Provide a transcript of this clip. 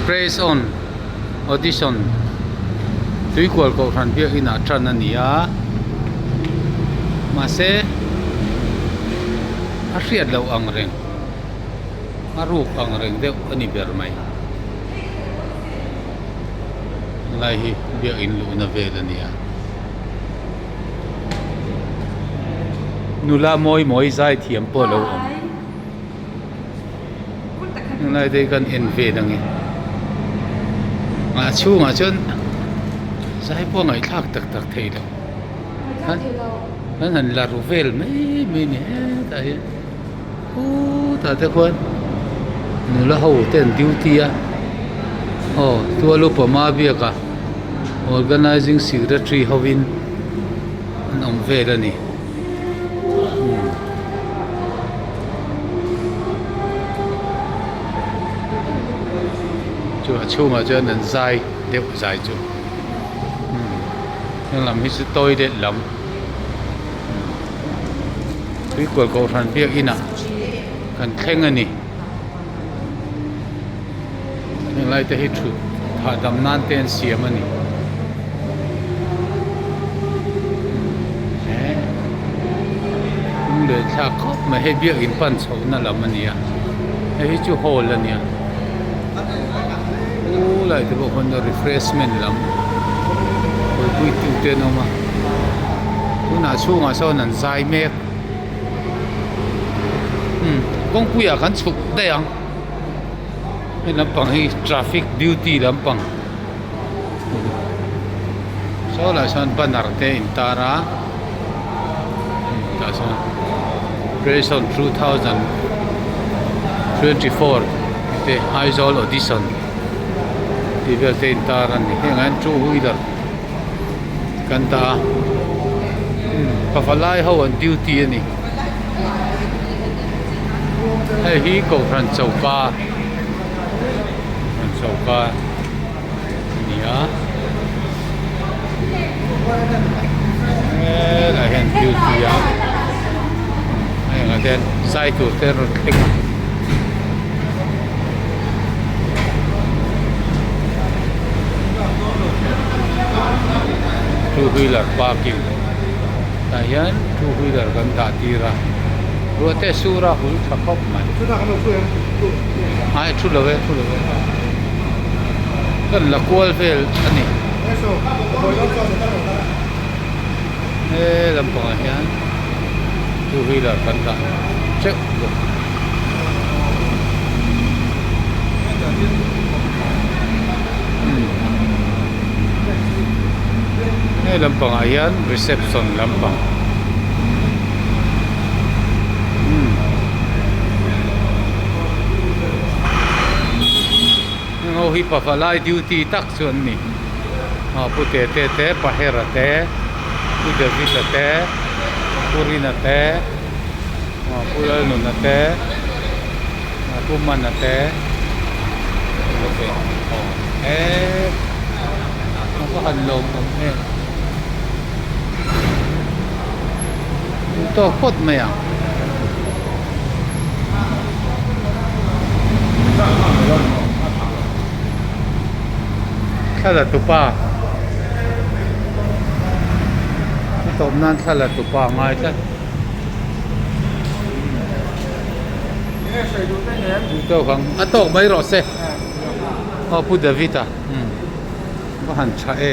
Praise on audition tui kwal ko khan bia ina tran ania ma se a hriat lo ang reng a ruk ang reng deuh ani ber mai lai hi bia in lu na vel ania nula moi moi zai thiam po lo om lai dei kan en ve dangi ngã chu ngã chân sai po ngai thak tak tak thei lo han la ruvel me ne ta hi ta te kon nu la ho ten duty a tu lu pa ma bia ka organizing secretary hovin an om vel ani chu mà cho nên dài đều dài chu nhưng làm hết sức tôi để lắm cái cuộc cầu sản việc ina cần khen anh đi nhưng lại thấy chút thà đam nan tên xiêm anh để cha khóc mà hết việc in pan sầu na làm anh à hết chú hồ lên nha lại thì bộ phận refreshment lắm rồi quy tiêu tiền không mà cứ nào xuống mà sao nằm dài mệt công quy à cán chụp đây à nên làm bằng cái traffic duty làm bằng sao là sao ban nãy thế in ta ra ta sao Praise on 2024 cái Aizol audition thì bây giờ ta rằng hiện anh chú huy đó cần ta phải lại hậu anh duty này hay hi cầu phần sầu ca nhá là hiện duty á hay là tên sai chủ tên rồi thích two-wheeler parking. Ayan, two-wheeler kan tatira. Rote sura hul thakop man. Ai thu love. Kan la kual vel ani. Lam pang ayan. Two-wheeler kan ta. Check. Lampang ayan, reception lampang. Ngohi pa falai duty tak chuan ni. Pute te pahera te, pudavita te, purina te, pural nuna te, pumana te. Nó có hình lồn không nghe to phốt mày à khá là tupa tôm nan khá là tupa ngay chứ tôi không à tôi mấy rồi xe Pudavita có hành chạy